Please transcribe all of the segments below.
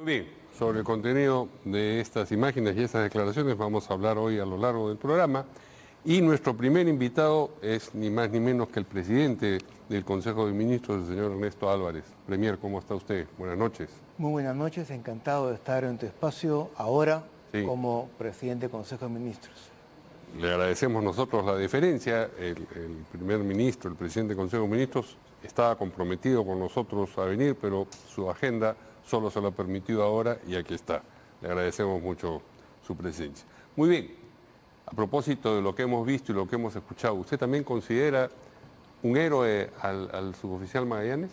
Bien, sobre el contenido de estas imágenes y estas declaraciones vamos a hablar hoy a lo largo del programa. Y nuestro primer invitado es ni más ni menos que el presidente del Consejo de Ministros, el señor Ernesto Álvarez. Premier, ¿cómo está usted? Buenas noches. Muy buenas noches, encantado de estar en tu espacio ahora como presidente del Consejo de Ministros. Le agradecemos nosotros la deferencia. El primer ministro, el presidente del Consejo de Ministros, estaba comprometido con nosotros a venir, pero su agenda solo se lo ha permitido ahora y aquí está. Le agradecemos mucho su presencia. Muy bien. A propósito de lo que hemos visto y lo que hemos escuchado, ¿usted también considera un héroe al suboficial Magallanes?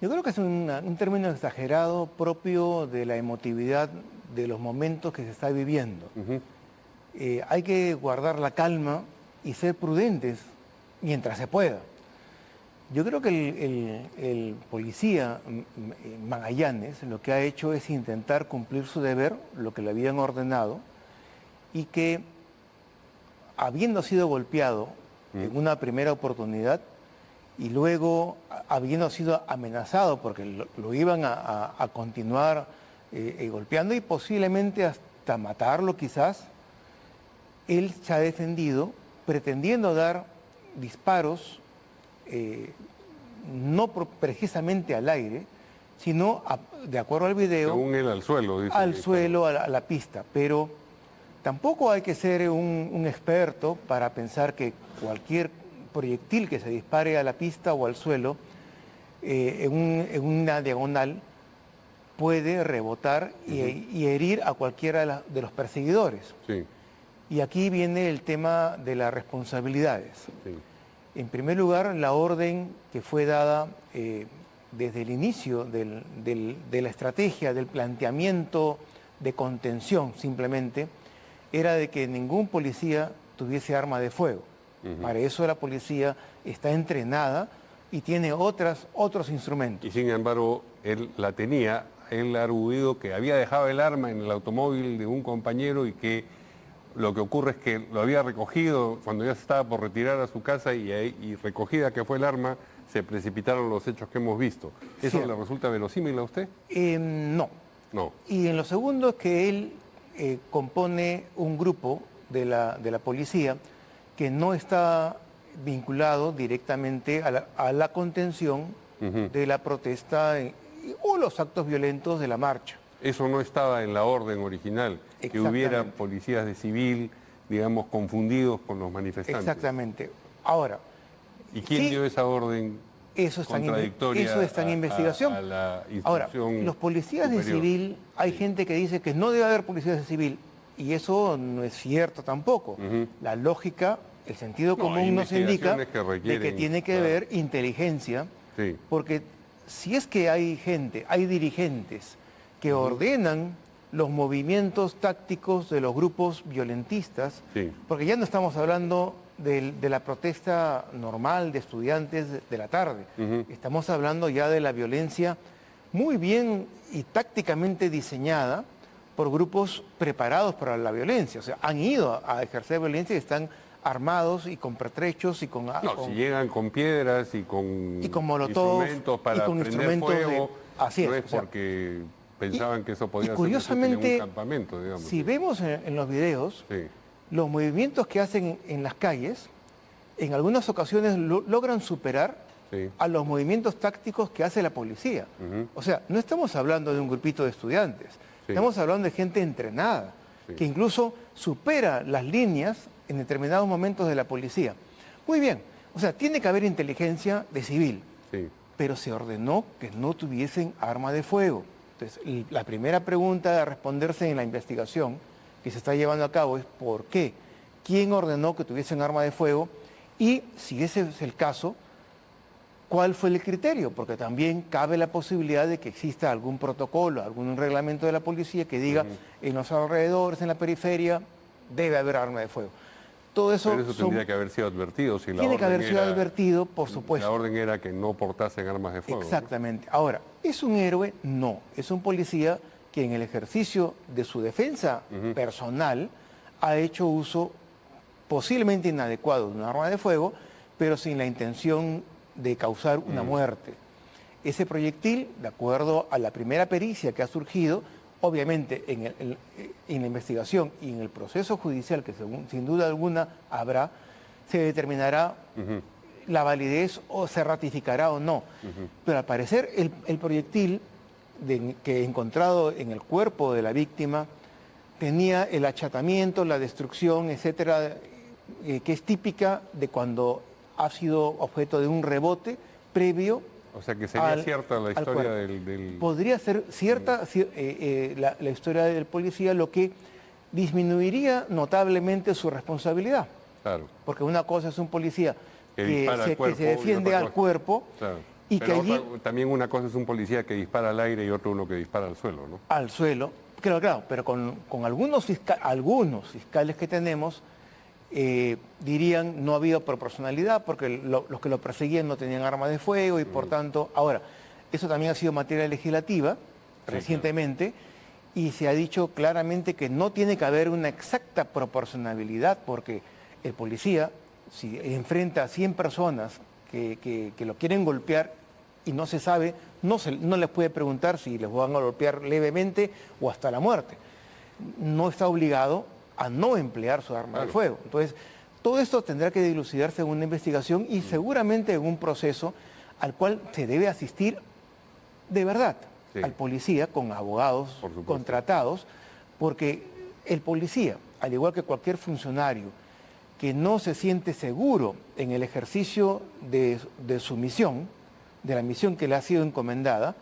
Yo creo que es un término exagerado propio de la emotividad de los momentos que se está viviendo. Hay que guardar la calma y ser prudentes mientras se pueda. Yo creo que el policía Magallanes lo que ha hecho es intentar cumplir su deber, lo que le habían ordenado, y que habiendo sido golpeado en una primera oportunidad y luego habiendo sido amenazado porque lo iban a continuar golpeando y posiblemente hasta matarlo quizás, él se ha defendido pretendiendo dar disparos no precisamente al aire, sino de acuerdo al video, según él, al suelo. Dice al suelo, a la pista, pero tampoco hay que ser un experto para pensar que cualquier proyectil que se dispare a la pista o al suelo en una diagonal puede rebotar y herir a cualquiera de los perseguidores. Sí. Y aquí viene el tema de las responsabilidades. Sí. En primer lugar, la orden que fue dada desde el inicio de la estrategia, del planteamiento de contención simplemente, era de que ningún policía tuviese arma de fuego. Para eso la policía está entrenada y tiene otros instrumentos. Y sin embargo, él la tenía, él ha arguido que había dejado el arma en el automóvil de un compañero y que lo que ocurre es que lo había recogido cuando ya se estaba por retirar a su casa y recogida que fue el arma, se precipitaron los hechos que hemos visto. ¿Eso le resulta verosímil a usted? No. No. Y en lo segundo es que él compone un grupo de la policía que no está vinculado directamente a la contención de la protesta o los actos violentos de la marcha. Eso no estaba en la orden original, que hubiera policías de civil, digamos, confundidos con los manifestantes. Exactamente. Ahora... ¿Y quién dio esa orden contradictoria eso está en investigación. A la instrucción Ahora, los policías superior de civil, hay gente que dice que no debe haber policías de civil, y eso no es cierto tampoco. La lógica, el sentido común nos indica de que tiene que haber inteligencia, porque si es que hay gente, hay dirigentes que ordenan los movimientos tácticos de los grupos violentistas, porque ya no estamos hablando de la protesta normal de estudiantes de la tarde. Estamos hablando ya de la violencia muy bien y tácticamente diseñada por grupos preparados para la violencia. O sea, han ido a ejercer violencia y están armados y con pertrechos y con... si llegan con piedras y con molotov, instrumentos para prender fuego, así no es porque pensaban que eso podía ser curiosamente, en un campamento, digamos. Si vemos en los videos, los movimientos que hacen en las calles, en algunas ocasiones logran superar a los movimientos tácticos que hace la policía. O sea, no estamos hablando de un grupito de estudiantes, estamos hablando de gente entrenada, que incluso supera las líneas en determinados momentos de la policía. Muy bien, o sea, tiene que haber inteligencia de civil, pero se ordenó que no tuviesen arma de fuego. Entonces, la primera pregunta a responderse en la investigación que se está llevando a cabo es ¿por qué? ¿Quién ordenó que tuviesen arma de fuego? Y si ese es el caso, ¿cuál fue el criterio? Porque también cabe la posibilidad de que exista algún protocolo, algún reglamento de la policía que diga en los alrededores, en la periferia, debe haber arma de fuego. Todo eso, pero eso tendría que haber sido advertido. Si la tiene orden que haber sido era, advertido, por supuesto. La orden era que no portasen armas de fuego. Exactamente. ¿No? Ahora, ¿es un héroe? No. Es un policía que en el ejercicio de su defensa personal ha hecho uso posiblemente inadecuado de un arma de fuego, pero sin la intención de causar una muerte. ese proyectil, de acuerdo a la primera pericia que ha surgido, obviamente en la investigación y en el proceso judicial que sin duda alguna habrá, se determinará la validez o se ratificará o no. Pero al parecer el proyectil que he encontrado en el cuerpo de la víctima tenía el achatamiento, la destrucción, etcétera, que es típica de cuando ha sido objeto de un rebote previo. O sea que sería cierta la historia del... Podría ser cierta la historia del policía, lo que disminuiría notablemente su responsabilidad. Claro. Porque una cosa es un policía que se defiende al cuerpo, claro. Y pero que también una cosa es un policía que dispara al aire y otro uno que dispara al suelo, ¿no? Al suelo, claro, pero con algunos fiscales que tenemos dirían no ha habido proporcionalidad porque los que lo perseguían no tenían armas de fuego y por tanto, ahora, eso también ha sido materia legislativa recientemente, claro. Y se ha dicho claramente que no tiene que haber una exacta proporcionalidad porque el policía, si enfrenta a 100 personas que lo quieren golpear y no se sabe, no les puede preguntar si les van a golpear levemente o hasta la muerte. No está obligado a no emplear su arma de fuego. Entonces, todo esto tendrá que dilucidarse en una investigación y seguramente en un proceso al cual se debe asistir de verdad al policía con abogados contratados, porque el policía, al igual que cualquier funcionario que no se siente seguro en el ejercicio de su misión, de la misión que le ha sido encomendada,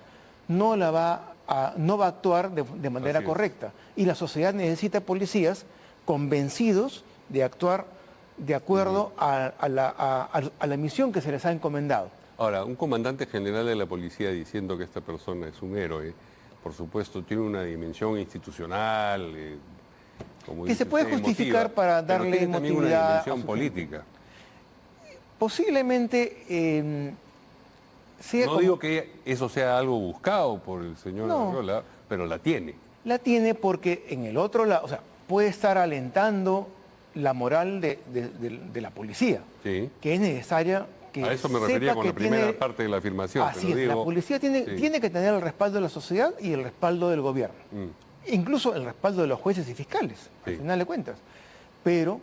no va a actuar de manera correcta. Y la sociedad necesita policías convencidos de actuar de acuerdo a la misión que se les ha encomendado. Ahora, un comandante general de la policía diciendo que esta persona es un héroe, por supuesto, tiene una dimensión institucional, que se puede justificar emotiva, para darle emotividad también una dimensión política. Posiblemente no digo que eso sea algo buscado por el señor Arriola, pero la tiene. La tiene porque en el otro lado, o sea, puede estar alentando la moral de la policía, que es necesaria. A eso me refería con la primera parte de la afirmación. Así es, la policía tiene que tener el respaldo de la sociedad y el respaldo del gobierno. Incluso el respaldo de los jueces y fiscales, al final de cuentas. Pero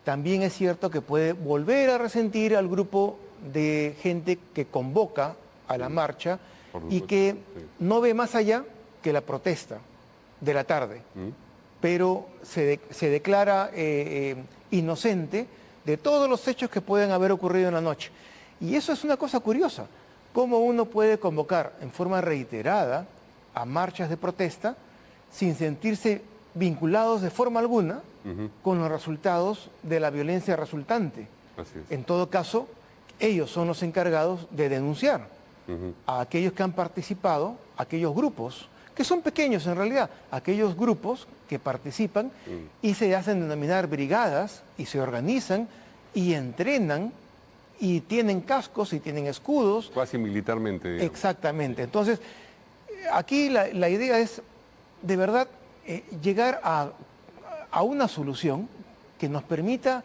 también es cierto que puede volver a resentir al grupo de gente que convoca a la marcha y que no ve más allá que la protesta de la tarde, pero se declara inocente de todos los hechos que pueden haber ocurrido en la noche. Y eso es una cosa curiosa, cómo uno puede convocar en forma reiterada a marchas de protesta sin sentirse vinculados de forma alguna con los resultados de la violencia resultante. Así es. En todo caso, ellos son los encargados de denunciar a aquellos que han participado, aquellos grupos, que son pequeños en realidad, aquellos grupos que participan y se hacen denominar brigadas y se organizan y entrenan y tienen cascos y tienen escudos. Casi militarmente. Digamos. Exactamente. Entonces, aquí la idea es, de verdad, llegar a una solución que nos permita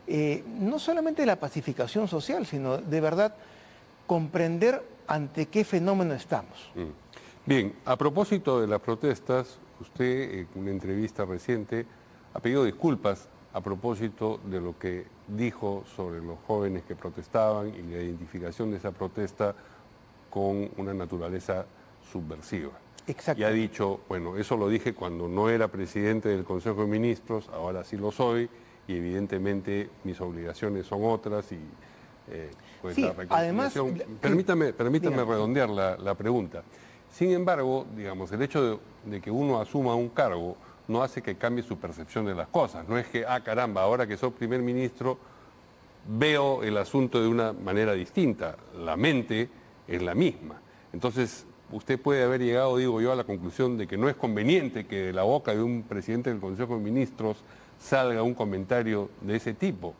no solamente la pacificación social, sino de verdad comprender ante qué fenómeno estamos. Bien, a propósito de las protestas, usted en una entrevista reciente ha pedido disculpas a propósito de lo que dijo sobre los jóvenes que protestaban y la identificación de esa protesta con una naturaleza subversiva. Exacto. Y ha dicho, bueno, eso lo dije cuando no era presidente del Consejo de Ministros, ahora sí lo soy, y evidentemente mis obligaciones son otras y pues la reconciliación... Además, permítame redondear la pregunta. Sin embargo, digamos, el hecho de que uno asuma un cargo no hace que cambie su percepción de las cosas. No es que, caramba, ahora que soy primer ministro, veo el asunto de una manera distinta. La mente es la misma. Entonces, usted puede haber llegado, digo yo, a la conclusión de que no es conveniente que de la boca de un presidente del Consejo de Ministros salga un comentario de ese tipo,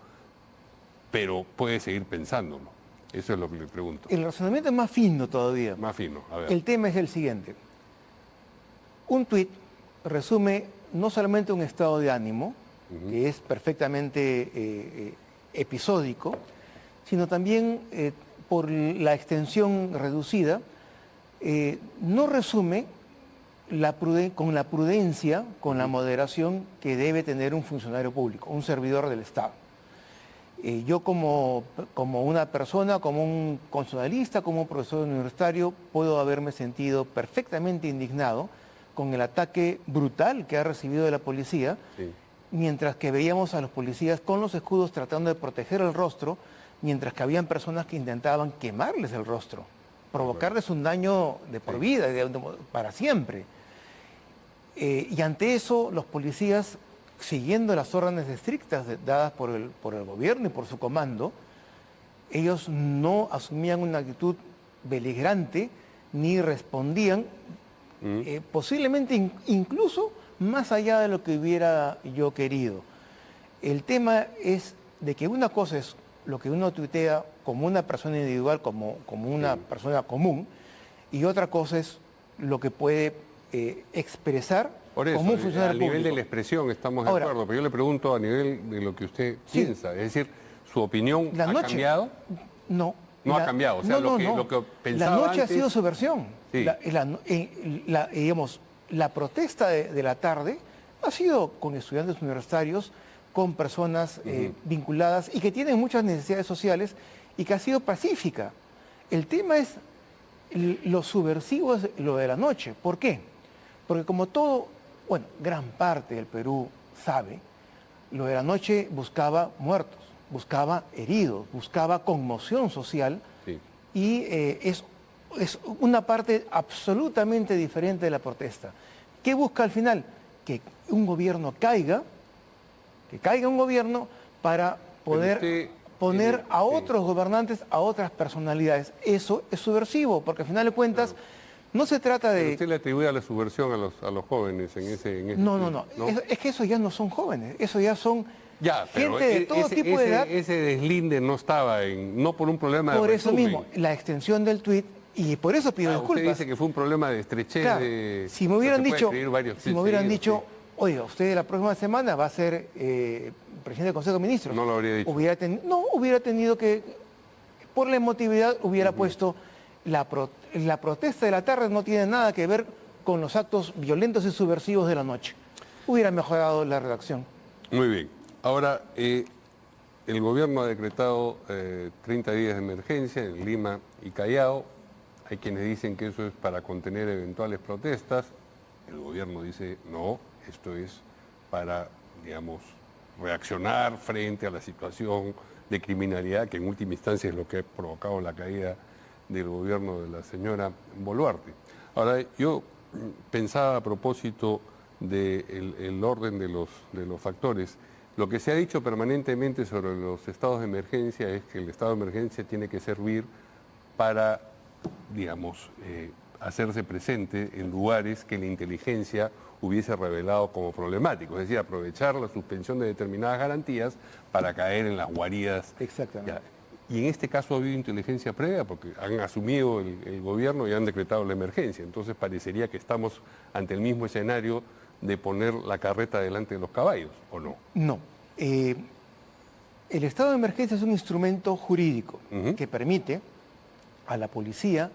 pero puede seguir pensándolo. Eso es lo que le pregunto. El razonamiento es más fino todavía. Más fino, a ver. El tema es el siguiente. Un tuit resume no solamente un estado de ánimo, que es perfectamente episódico, sino también, por la extensión reducida, no resume con la prudencia, con la moderación que debe tener un funcionario público, un servidor del Estado. Yo como una persona, como un constitucionalista, como un profesor universitario, puedo haberme sentido perfectamente indignado con el ataque brutal que ha recibido de la policía, sí, mientras que veíamos a los policías con los escudos tratando de proteger el rostro, mientras que habían personas que intentaban quemarles el rostro, provocarles un daño de por vida, para siempre. Y ante eso, los policías, siguiendo las órdenes estrictas dadas por el gobierno y por su comando, ellos no asumían una actitud beligerante ni respondían, posiblemente incluso más allá de lo que hubiera yo querido. El tema es de que una cosa es lo que uno tuitea como una persona individual, como una persona común, y otra cosa es lo que puede expresar por eso, como un funcionario público. A nivel de la expresión estamos de acuerdo, pero yo le pregunto a nivel de lo que usted piensa, es decir, ¿su opinión ha cambiado? No. No ha cambiado, o sea, lo que pensaba La noche antes... ha sido su versión. Sí. Digamos, la protesta de la tarde ha sido con estudiantes universitarios, con personas vinculadas y que tienen muchas necesidades sociales y que ha sido pacífica. El tema es lo subversivo, es lo de la noche. ¿Por qué? Porque como todo, bueno, gran parte del Perú sabe, lo de la noche buscaba muertos, buscaba heridos, buscaba conmoción social, sí, y es una parte absolutamente diferente de la protesta. ¿Qué busca al final? Que un gobierno caiga, un gobierno para poder poner a otros gobernantes, a otras personalidades. Eso es subversivo, porque al final de cuentas no se trata de... Pero usted le atribuye a la subversión a los jóvenes en ese No. Es que esos ya no son jóvenes, esos ya son... gente de todo tipo de edad. Ese deslinde no estaba no por un problema de resumen. Por eso mismo, la extensión del tuit, y por eso pido disculpas. Usted dice que fue un problema de estrechez. Claro, si me hubieran dicho, oiga, usted la próxima semana va a ser presidente del Consejo de Ministros. No lo habría dicho. Hubiera tenido que, por la emotividad, hubiera puesto la protesta de la tarde no tiene nada que ver con los actos violentos y subversivos de la noche. Hubiera mejorado la redacción. Muy bien. Ahora, el gobierno ha decretado 30 días de emergencia en Lima y Callao. Hay quienes dicen que eso es para contener eventuales protestas. El gobierno dice, no, esto es para, digamos, reaccionar frente a la situación de criminalidad que en última instancia es lo que ha provocado la caída del gobierno de la señora Boluarte. Ahora, yo pensaba a propósito del orden de los factores. Lo que se ha dicho permanentemente sobre los estados de emergencia es que el estado de emergencia tiene que servir para, digamos, hacerse presente en lugares que la inteligencia hubiese revelado como problemáticos, es decir, aprovechar la suspensión de determinadas garantías para caer en las guaridas. Exactamente. Y en este caso ha habido inteligencia previa porque han asumido el gobierno y han decretado la emergencia. Entonces parecería que estamos ante el mismo escenario de poner la carreta delante de los caballos, ¿o no? No. El estado de emergencia es un instrumento jurídico que permite a la policía,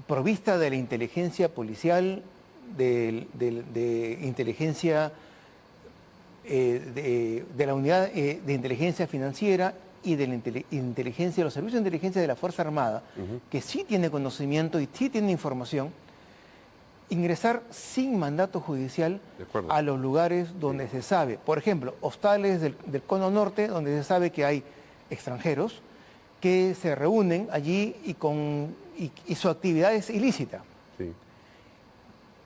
provista de la inteligencia policial, de inteligencia, de la unidad de inteligencia financiera y de la inteligencia, los servicios de inteligencia de la Fuerza Armada, que sí tiene conocimiento y sí tiene información, ingresar sin mandato judicial a los lugares donde se sabe. Por ejemplo, hostales del Cono Norte, donde se sabe que hay extranjeros que se reúnen allí y su actividad es ilícita. Sí.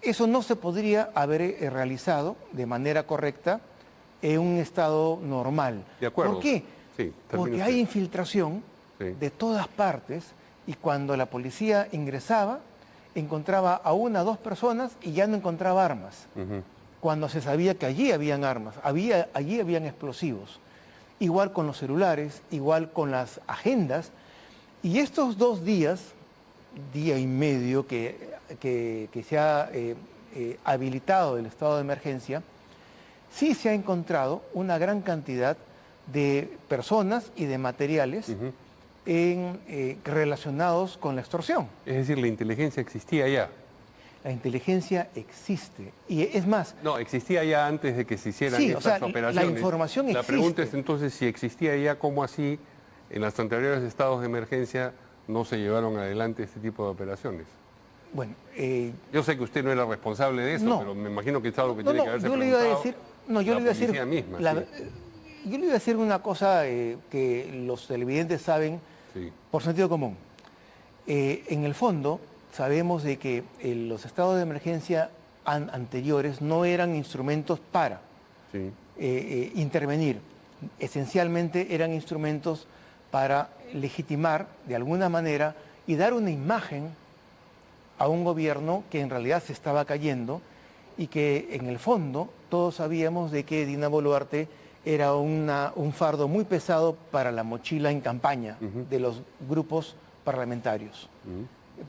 Eso no se podría haber realizado de manera correcta en un estado normal. De acuerdo. ¿Por qué? Sí, porque hay infiltración de todas partes y cuando la policía ingresaba, encontraba a una o dos personas y ya no encontraba armas. Cuando se sabía que allí habían armas, allí habían explosivos. Igual con los celulares, igual con las agendas. Y estos 2 días, día y medio que se ha habilitado el estado de emergencia, sí se ha encontrado una gran cantidad de personas y de materiales relacionados con la extorsión. Es decir, la inteligencia existía ya. La inteligencia existe. Y es más... No, existía ya antes de que se hicieran estas operaciones. La información existe. La pregunta es entonces, si existía ya, ¿cómo así en los anteriores estados de emergencia no se llevaron adelante este tipo de operaciones? Bueno, yo sé que usted no era responsable de eso, pero me imagino que es algo que tiene que haberse yo le iba a decir, yo le iba a decir una cosa que los televidentes saben por sentido común. En el fondo, sabemos de que los estados de emergencia anteriores no eran instrumentos para intervenir. Esencialmente eran instrumentos para legitimar de alguna manera y dar una imagen a un gobierno que en realidad se estaba cayendo y que en el fondo todos sabíamos de que Dina Boluarte era un fardo muy pesado para la mochila en campaña de los grupos parlamentarios.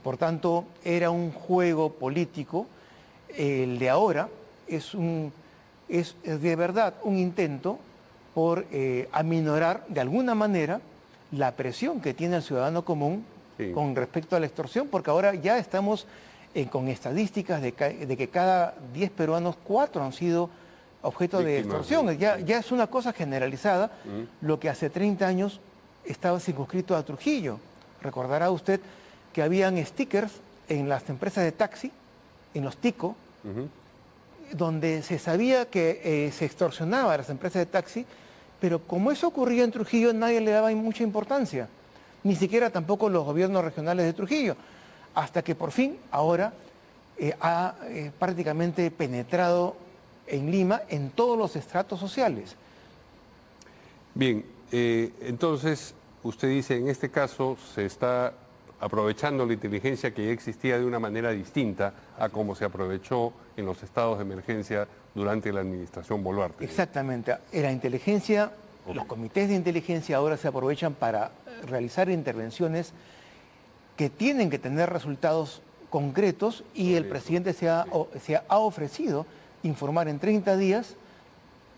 Por tanto, era un juego político. El de ahora es de verdad un intento por aminorar de alguna manera la presión que tiene el ciudadano común con respecto a la extorsión, porque ahora ya estamos con estadísticas de que cada 10 peruanos, 4 han sido objeto de extorsión. Ya es una cosa generalizada, lo que hace 30 años estaba circunscrito a Trujillo. Recordará usted que habían stickers en las empresas de taxi, en los TICO, donde se sabía que se extorsionaba a las empresas de taxi, pero como eso ocurría en Trujillo, nadie le daba mucha importancia, ni siquiera tampoco los gobiernos regionales de Trujillo, hasta que por fin ahora ha prácticamente penetrado en Lima en todos los estratos sociales. Bien, entonces usted dice, en este caso se está aprovechando la inteligencia que ya existía de una manera distinta a como se aprovechó en los estados de emergencia durante la administración Boluarte. Exactamente. La inteligencia, los comités de inteligencia ahora se aprovechan para realizar intervenciones que tienen que tener resultados concretos y el presidente se ha ofrecido informar en 30 días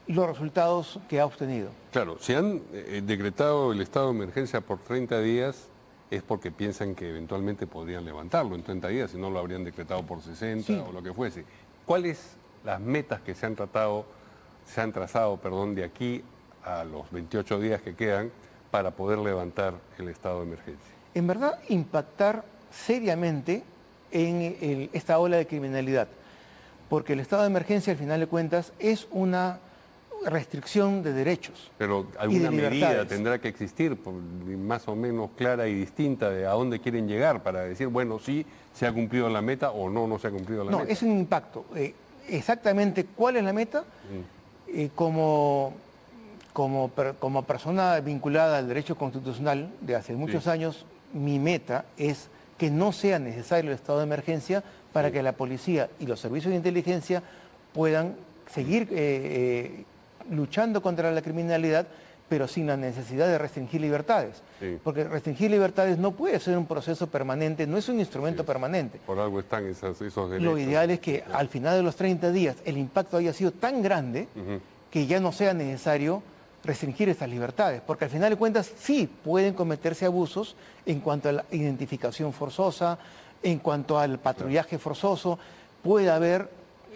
los resultados que ha obtenido. Claro, si han decretado el estado de emergencia por 30 días, es porque piensan que eventualmente podrían levantarlo en 30 días, si no lo habrían decretado por 60 o lo que fuese. ¿Cuáles las metas que se han trazado, de aquí a los 28 días que quedan para poder levantar el estado de emergencia? En verdad, impactar seriamente en esta ola de criminalidad, porque el estado de emergencia, al final de cuentas, es una restricción de derechos. Pero alguna medida tendrá que existir, más o menos clara y distinta, de a dónde quieren llegar, para decir, bueno, sí, se ha cumplido la meta o no se ha cumplido la meta. No, es un impacto. Exactamente cuál es la meta, como persona vinculada al derecho constitucional de hace muchos años, mi meta es que no sea necesario el estado de emergencia para que la policía y los servicios de inteligencia puedan seguir luchando contra la criminalidad, pero sin la necesidad de restringir libertades. Porque restringir libertades no puede ser un proceso permanente, no es un instrumento permanente. Por algo están esos derechos. Lo ideal es que al final de los 30 días el impacto haya sido tan grande que ya no sea necesario restringir estas libertades, porque al final de cuentas sí pueden cometerse abusos en cuanto a la identificación forzosa, en cuanto al patrullaje forzoso, puede haber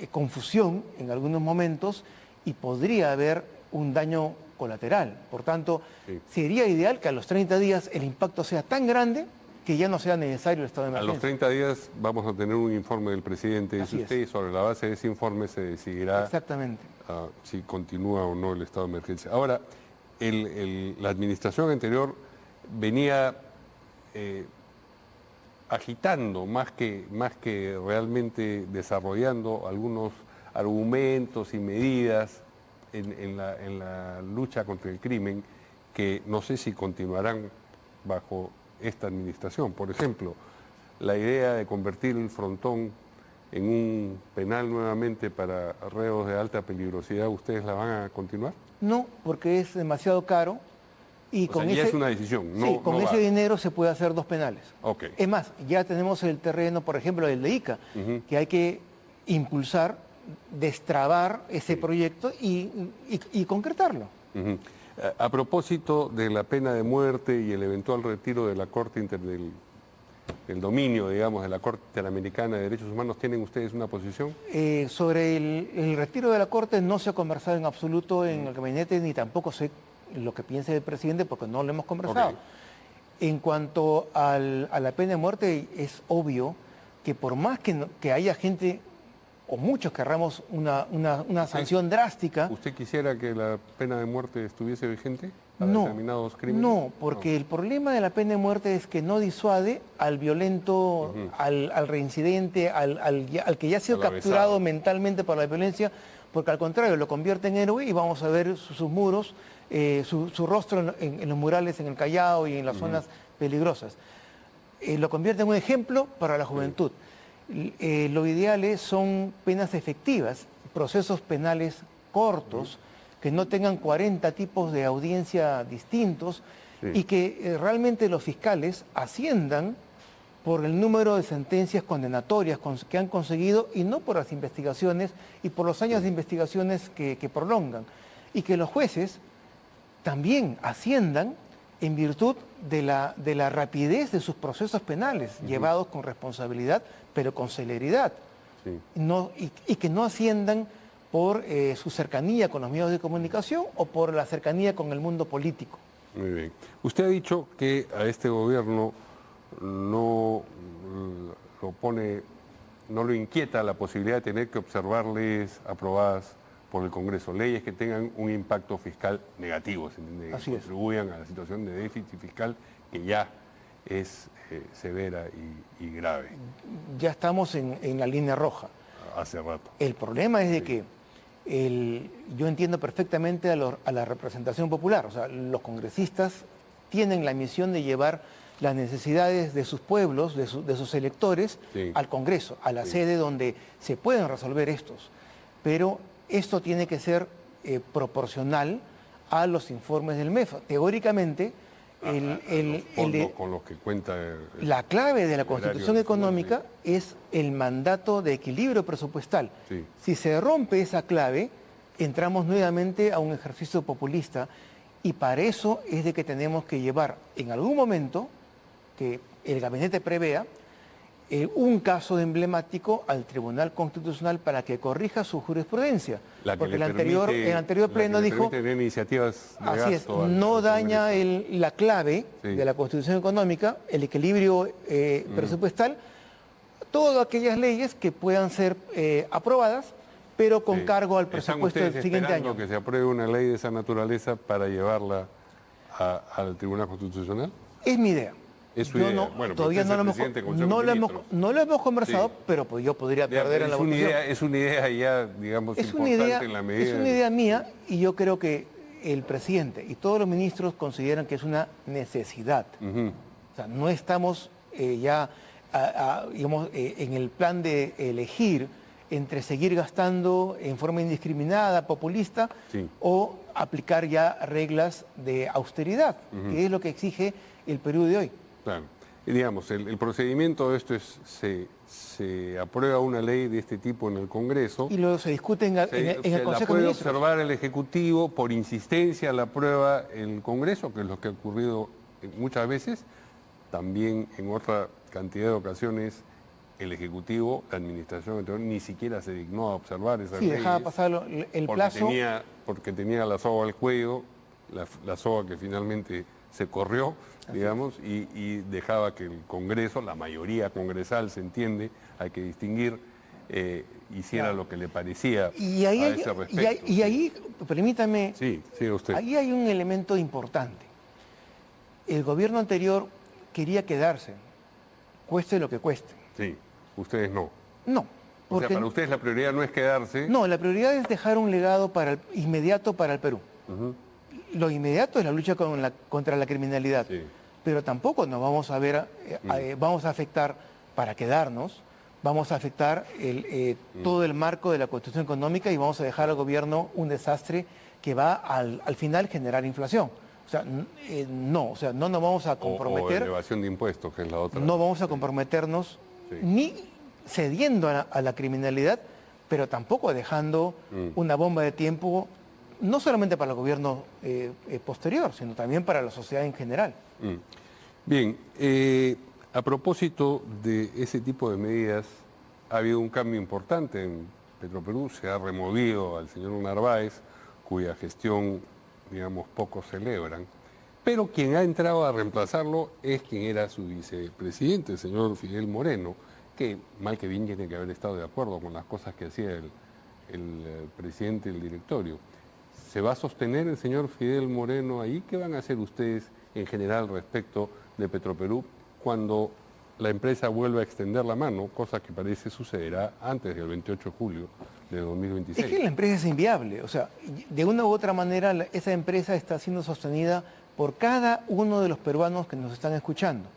confusión en algunos momentos y podría haber un daño colateral. Por tanto, sería ideal que a los 30 días el impacto sea tan grande que ya no sea necesario el estado de emergencia. A los 30 días vamos a tener un informe del presidente, dice usted, y sobre la base de ese informe se decidirá si continúa o no el estado de emergencia. Ahora, la administración anterior venía agitando, más que realmente desarrollando algunos argumentos y medidas en la lucha contra el crimen, que no sé si continuarán bajo esta administración. Por ejemplo, la idea de convertir el Frontón en un penal nuevamente para reos de alta peligrosidad, ¿ustedes la van a continuar? No, porque es demasiado caro. Y con ya es una decisión. Con ese dinero se puede hacer 2 penales. Okay. Es más, ya tenemos el terreno, por ejemplo, el de Ica, que hay que impulsar, destrabar ese proyecto y concretarlo. A propósito de la pena de muerte y el eventual retiro de la Corte del dominio, digamos, de la Corte Interamericana de Derechos Humanos, ¿tienen ustedes una posición? Sobre el retiro de la Corte no se ha conversado en absoluto en el gabinete, ni tampoco sé lo que piensa el presidente, porque no lo hemos conversado. Okay. En cuanto a la pena de muerte, es obvio que por más que haya gente, o muchos querramos una sanción drástica... ¿Usted quisiera que la pena de muerte estuviese vigente para no, determinados crímenes? No, porque el problema de la pena de muerte es que no disuade al violento, al reincidente, al que ya ha sido capturado mentalmente por la violencia, porque al contrario, lo convierte en héroe y vamos a ver sus muros, su rostro en los murales en el Callao y en las zonas peligrosas. Lo convierte en un ejemplo para la juventud. Lo ideal son penas efectivas, procesos penales cortos, que no tengan 40 tipos de audiencia distintos y que realmente los fiscales asciendan por el número de sentencias condenatorias que han conseguido y no por las investigaciones y por los años de investigaciones que prolongan. Y que los jueces también asciendan en virtud de la rapidez de sus procesos penales, llevados con responsabilidad, pero con celeridad. Y que no asciendan por su cercanía con los medios de comunicación o por la cercanía con el mundo político. Muy bien. Usted ha dicho que a este gobierno no lo inquieta la posibilidad de tener que observar leyes aprobadas por el Congreso, leyes que tengan un impacto fiscal negativo, que contribuyan a la situación de déficit fiscal que ya es severa y grave. Ya estamos en la línea roja. Hace rato. El problema es de que yo entiendo perfectamente a la representación popular, o sea, los congresistas tienen la misión de llevar las necesidades de sus pueblos, de sus electores, al Congreso, a la sede donde se pueden resolver estos. Pero esto tiene que ser proporcional a los informes del MEF. Teóricamente, con los que cuenta la clave de la Constitución Económica es el mandato de equilibrio presupuestal. Si se rompe esa clave, entramos nuevamente a un ejercicio populista y para eso es de que tenemos que llevar en algún momento, que el gabinete prevea, un caso emblemático al Tribunal Constitucional para que corrija su jurisprudencia. Porque el anterior pleno dijo, iniciativas de así es, no daña la clave de la Constitución Económica, el equilibrio presupuestal, todas aquellas leyes que puedan ser aprobadas, pero con cargo al presupuesto del siguiente año. ¿Que se apruebe una ley de esa naturaleza para llevarla al Tribunal Constitucional? Es mi idea. Es su idea. Bueno, todavía no lo hemos conversado, pero pues yo podría perder en la votación. Es una idea ya, digamos, importante en la medida... Es una idea mía y yo creo que el presidente y todos los ministros consideran que es una necesidad. O sea, no estamos ya, digamos, en el plan de elegir entre seguir gastando en forma indiscriminada, populista, o aplicar ya reglas de austeridad, que es lo que exige el Perú de hoy. Claro. Y digamos, el procedimiento de esto es, se aprueba una ley de este tipo en el Congreso. Y luego se discute en el Consejo de Ministros. La puede observar el Ejecutivo, por insistencia la aprueba el Congreso, que es lo que ha ocurrido muchas veces. También en otra cantidad de ocasiones el Ejecutivo, la Administración anterior, ni siquiera se dignó a observar esas leyes. Sí, dejaba pasar el plazo. Porque tenía la soga al cuello, la soga que finalmente se corrió, digamos, y dejaba que el Congreso, la mayoría congresal, se entiende, hay que distinguir, hiciera lo que le parecía a ese respecto. Y ahí, permítame, siga usted. Ahí hay un elemento importante. El gobierno anterior quería quedarse, cueste lo que cueste. Sí, ustedes no. No. O sea, para ustedes la prioridad no es quedarse. No, la prioridad es dejar un legado inmediato para el Perú. Lo inmediato es la lucha contra la criminalidad, pero tampoco nos vamos a ver, vamos a afectar para quedarnos, vamos a afectar todo el marco de la Constitución Económica y vamos a dejar al gobierno un desastre que va al final generar inflación. O sea, no nos vamos a comprometer. O elevación de impuestos, que es la otra. No vamos a comprometernos ni cediendo a la criminalidad, pero tampoco dejando una bomba de tiempo no solamente para el gobierno posterior, sino también para la sociedad en general. Bien, a propósito de ese tipo de medidas, ha habido un cambio importante en Petroperú, se ha removido al señor Narváez, cuya gestión, digamos, pocos celebran, pero quien ha entrado a reemplazarlo es quien era su vicepresidente, el señor Fidel Moreno, que mal que bien tiene que haber estado de acuerdo con las cosas que hacía el presidente del directorio. ¿Se va a sostener el señor Fidel Moreno ahí? ¿Qué van a hacer ustedes en general respecto de Petroperú cuando la empresa vuelve a extender la mano, cosa que parece sucederá antes del 28 de julio de 2026? Es que la empresa es inviable, o sea, de una u otra manera esa empresa está siendo sostenida por cada uno de los peruanos que nos están escuchando.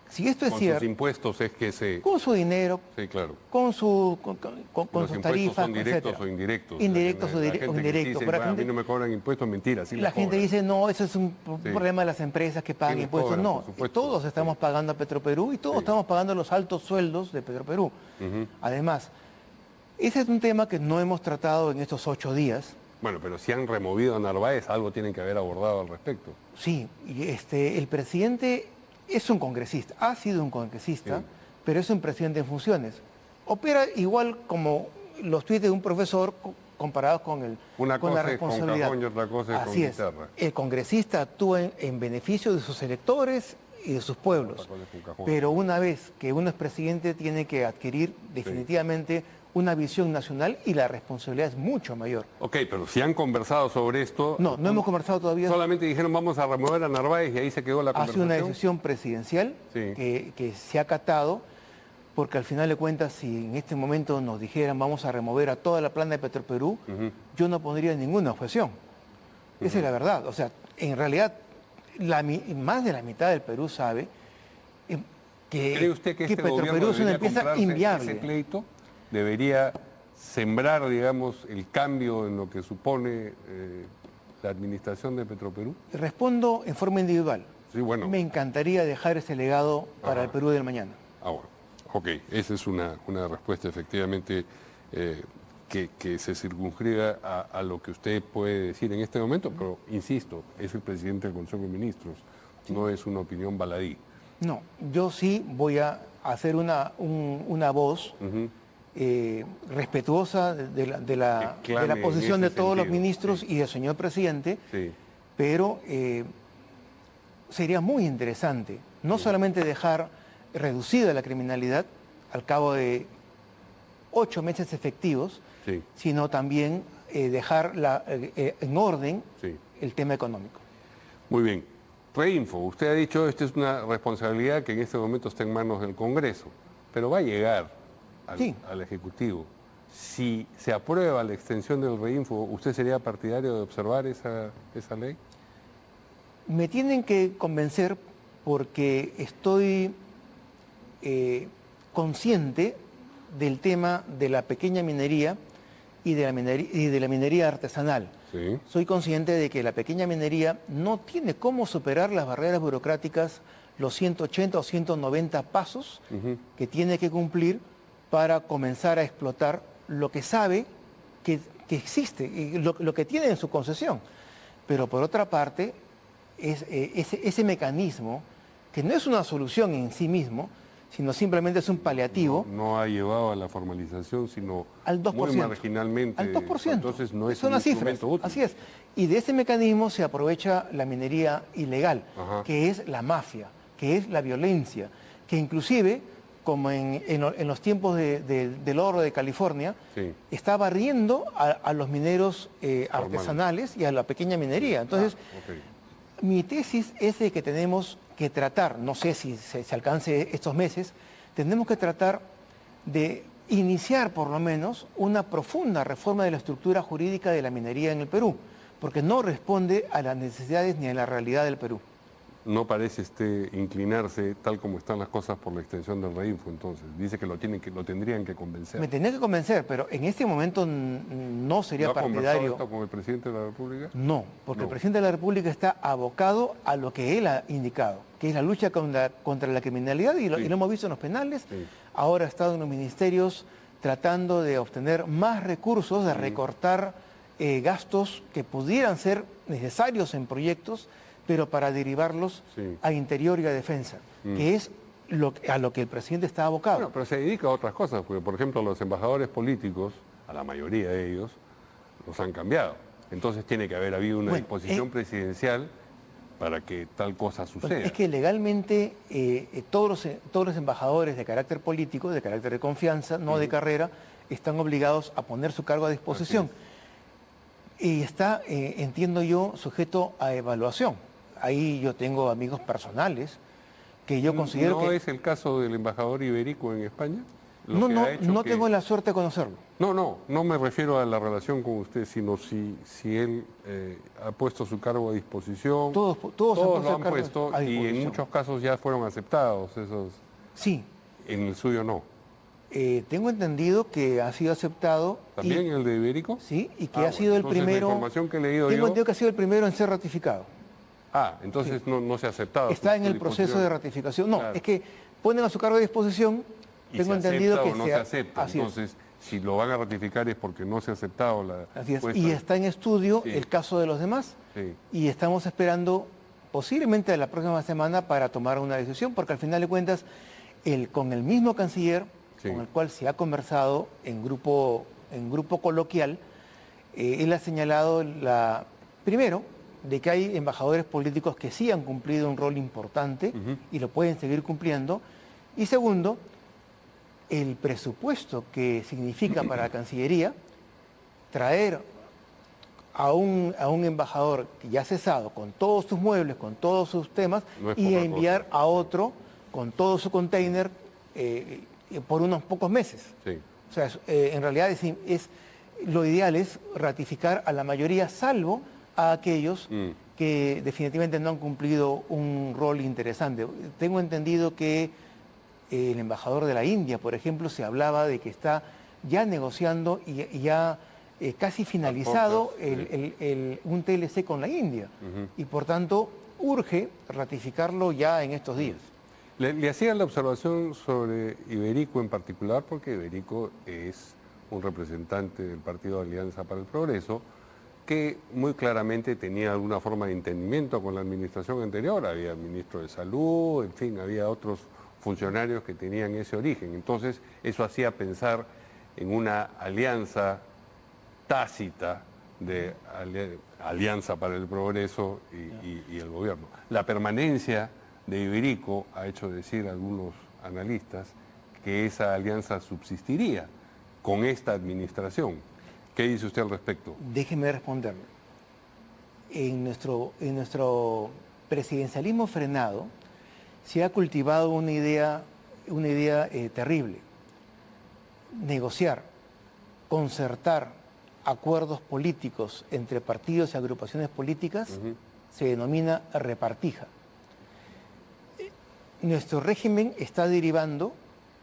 Si esto es cierto... Con sus impuestos es que se... Con su dinero, sí, claro. con sus tarifas, ¿Son directos etcétera. o indirectos? Indirectos o indirectos. Dice, a mí no me cobran impuestos, mentira. Sí la gente dice, no, eso es un problema de las empresas que pagan impuestos. Cobran, no, todos estamos pagando a Petroperú y todos estamos pagando los altos sueldos de Petroperú. Además, ese es un tema que no hemos tratado en estos 8 días. Bueno, pero si han removido a Narváez, algo tienen que haber abordado al respecto. Sí, y el presidente es un congresista, ha sido un congresista, pero es un presidente en funciones. Opera igual como los tuits de un profesor comparados con la responsabilidad. Es con cajón y otra cosa es con guitarra. El congresista actúa en beneficio de sus electores y de sus pueblos. Pero una vez que uno es presidente tiene que adquirir definitivamente una visión nacional y la responsabilidad es mucho mayor. Ok, pero si han conversado sobre esto... No hemos conversado todavía. Solamente dijeron vamos a remover a Narváez y ahí se quedó la conversación. Ha sido una decisión presidencial que se ha acatado, porque al final de cuentas, si en este momento nos dijeran vamos a remover a toda la planta de Petroperú, yo no pondría ninguna objeción. Esa es la verdad. O sea, en realidad, más de la mitad del Perú sabe que, ¿cree usted que este Petroperú es una empresa inviable? Ese pleito debería sembrar, digamos, el cambio en lo que supone la administración de Petroperú? Respondo en forma individual. Sí, bueno. Me encantaría dejar ese legado para el Perú del mañana. Ah, bueno. Ok, esa es una respuesta efectivamente que se circunscribe a lo que usted puede decir en este momento, pero insisto, es el presidente del Consejo de Ministros, no es una opinión baladí. No, yo sí voy a hacer una voz respetuosa de la posición de todos los ministros y del señor presidente, pero sería muy interesante no solamente dejar reducida la criminalidad al cabo de 8 meses efectivos, sino también dejar en orden el tema económico. Muy bien. Reinfo, usted ha dicho esta es una responsabilidad que en este momento está en manos del Congreso, pero va a llegar al Ejecutivo. Si se aprueba la extensión del Reinfo, ¿usted sería partidario de observar esa ley? Me tienen que convencer porque estoy consciente del tema de la pequeña minería y de la minería artesanal. Soy consciente de que la pequeña minería no tiene cómo superar las barreras burocráticas, los 180 o 190 pasos que tiene que cumplir para comenzar a explotar lo que sabe que existe, y lo que tiene en su concesión. Pero por otra parte, ese mecanismo, que no es una solución en sí mismo, sino simplemente es un paliativo. No ha llevado a la formalización, sino al 2%, muy marginalmente. Al 2%. Entonces no es Son las cifras, útil. Así es. Y de ese mecanismo se aprovecha la minería ilegal, que es la mafia, que es la violencia, que inclusive, como en los tiempos del oro de California, está barriendo a los mineros artesanales y a la pequeña minería. Entonces, mi tesis es de que tenemos que tratar, no sé si se alcance estos meses, tenemos que tratar de iniciar por lo menos una profunda reforma de la estructura jurídica de la minería en el Perú, porque no responde a las necesidades ni a la realidad del Perú. No parece inclinarse, tal como están las cosas, por la extensión del Reinfo, entonces. Dice que lo tendrían que convencer. Me tendría que convencer, pero en este momento no sería partidario. ¿No ha conversado esto con el presidente de la República? No, porque el presidente de la República está abocado a lo que él ha indicado, que es la lucha contra la criminalidad, y lo hemos visto en los penales. Ahora ha estado en los ministerios tratando de obtener más recursos, de recortar gastos que pudieran ser necesarios en proyectos, pero para derivarlos a interior y a defensa, que es a lo que el presidente está abocado. Bueno, pero se dedica a otras cosas, porque por ejemplo los embajadores políticos, a la mayoría de ellos, los han cambiado. Entonces tiene que haber habido una disposición presidencial para que tal cosa suceda. Bueno, es que legalmente todos los embajadores de carácter político, de carácter de confianza, no de carrera, están obligados a poner su cargo a disposición. Y está, entiendo yo, sujeto a evaluación. Ahí yo tengo amigos personales que yo considero que... ¿No es el caso del embajador Iberico en España? No tengo la suerte de conocerlo. No me refiero a la relación con usted, sino si él ha puesto su cargo a disposición. Todos lo han puesto y en muchos casos ya fueron aceptados esos. Sí. En el suyo no. Tengo entendido que ha sido aceptado. ¿También el de Iberico? Sí, y que ha sido el primero. La información que he leído tengo entendido que ha sido el primero en ser ratificado. Entonces no se ha aceptado. Está en el proceso de ratificación. No, es que ponen a su cargo a disposición. Tengo entendido que no se acepta. Entonces, si lo van a ratificar es porque no se ha aceptado la... Así es. Y está en estudio el caso de los demás. Y estamos esperando posiblemente la próxima semana para tomar una decisión, porque al final de cuentas, con el mismo canciller, con el cual se ha conversado en grupo coloquial, él ha señalado primero, de que hay embajadores políticos que sí han cumplido un rol importante y lo pueden seguir cumpliendo. Y segundo, el presupuesto que significa para la Cancillería traer a un embajador que ya ha cesado con todos sus muebles, con todos sus temas, y a enviar a otro con todo su container por unos pocos meses. O sea, en realidad lo ideal es ratificar a la mayoría, salvo a aquellos que definitivamente no han cumplido un rol interesante. Tengo entendido que el embajador de la India, por ejemplo, se hablaba de que está ya negociando y ya casi finalizado un TLC con la India. Y por tanto, urge ratificarlo ya en estos días. Le hacía la observación sobre Iberico en particular, porque Iberico es un representante del Partido de Alianza para el Progreso, que muy claramente tenía alguna forma de entendimiento con la administración anterior. Había ministro de Salud, en fin, había otros funcionarios que tenían ese origen. Entonces, eso hacía pensar en una alianza tácita de Alianza para el Progreso y el gobierno. La permanencia de Iberico ha hecho decir a algunos analistas que esa alianza subsistiría con esta administración. ¿Qué dice usted al respecto? Déjeme responderle. En nuestro presidencialismo frenado se ha cultivado una idea terrible. Negociar, concertar acuerdos políticos entre partidos y agrupaciones políticas se denomina repartija. Nuestro régimen está derivando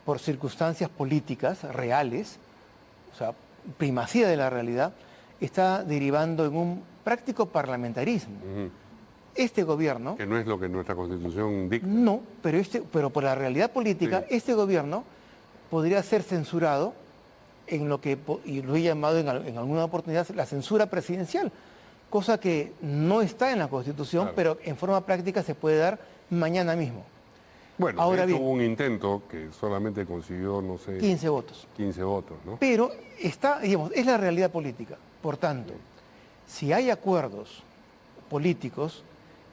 por circunstancias políticas reales, o sea, primacía de la realidad, está derivando en un práctico parlamentarismo. Este gobierno... Que no es lo que nuestra Constitución dicta. No, pero por la realidad política, este gobierno podría ser censurado en lo que, y lo he llamado en alguna oportunidad, la censura presidencial, cosa que no está en la Constitución, pero en forma práctica se puede dar mañana mismo. Bueno, ahora bien, hubo un intento que solamente consiguió, no sé... 15 votos. 15 votos, ¿no? Pero es la realidad política. Por tanto, si hay acuerdos políticos,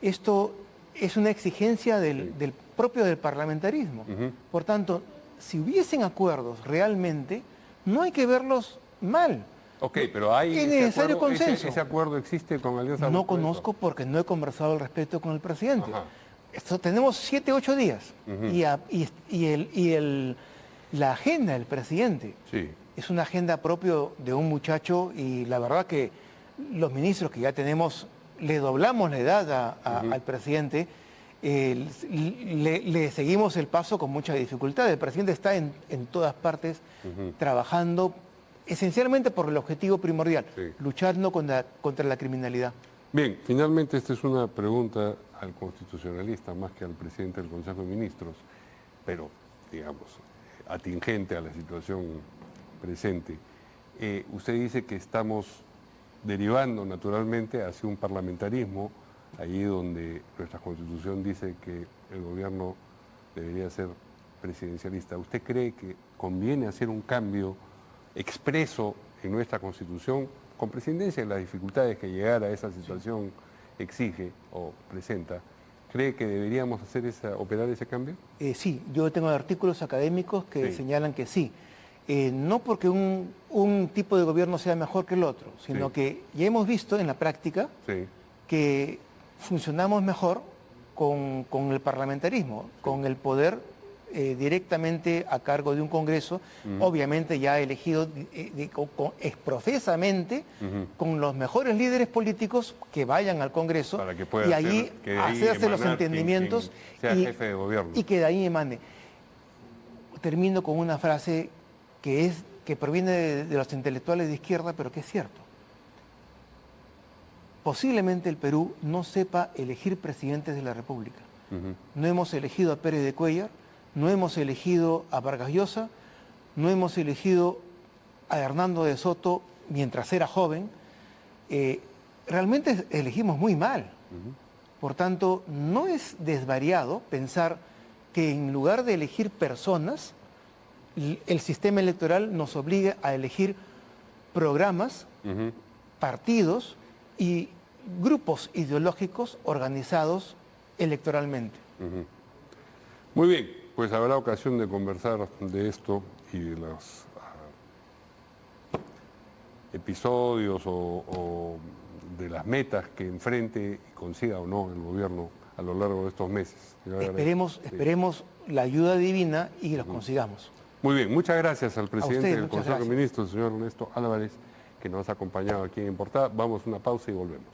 esto es una exigencia del propio del parlamentarismo. Por tanto, si hubiesen acuerdos realmente, no hay que verlos mal. Ok, pero hay... Es necesario consenso. ¿Ese acuerdo existe con Alianza? No conozco porque no he conversado al respecto con el presidente. Tenemos 7, 8 días la agenda del presidente es una agenda propio de un muchacho y la verdad que los ministros que ya tenemos, le doblamos la edad al presidente, le seguimos el paso con mucha dificultad. El presidente está en todas partes trabajando esencialmente por el objetivo primordial, luchando contra la criminalidad. Bien, finalmente esta es una pregunta al constitucionalista más que al presidente del Consejo de Ministros, pero, digamos, atingente a la situación presente. Usted dice que estamos derivando naturalmente hacia un parlamentarismo, ahí donde nuestra Constitución dice que el gobierno debería ser presidencialista. ¿Usted cree que conviene hacer un cambio expreso en nuestra Constitución, con presidencia y las dificultades que llegar a esa situación exige o presenta? ¿Cree que deberíamos operar ese cambio? Sí, yo tengo artículos académicos que señalan que sí. No porque un tipo de gobierno sea mejor que el otro, sino que ya hemos visto en la práctica que funcionamos mejor con el parlamentarismo, con el poder directamente a cargo de un Congreso, obviamente ya elegido exprofesamente con los mejores líderes políticos que vayan al Congreso para que pueda y allí hacerse los entendimientos quien sea jefe de gobierno. Y que de ahí emane. Termino con una frase que proviene de los intelectuales de izquierda, pero que es cierto. Posiblemente el Perú no sepa elegir presidentes de la República. No hemos elegido a Pérez de Cuéllar, no hemos elegido a Vargas Llosa, no hemos elegido a Hernando de Soto mientras era joven. Realmente elegimos muy mal. Por tanto, no es desvariado pensar que en lugar de elegir personas, el sistema electoral nos obliga a elegir programas, partidos y grupos ideológicos organizados electoralmente. Muy bien, pues habrá ocasión de conversar de esto y de los episodios o de las metas que enfrente y consiga o no el gobierno a lo largo de estos meses. Esperemos la ayuda divina y los consigamos. Muy bien, muchas gracias al presidente del Consejo de gracias. Ministros, el señor Ernesto Álvarez, que nos ha acompañado aquí en Portada. Vamos a una pausa y volvemos.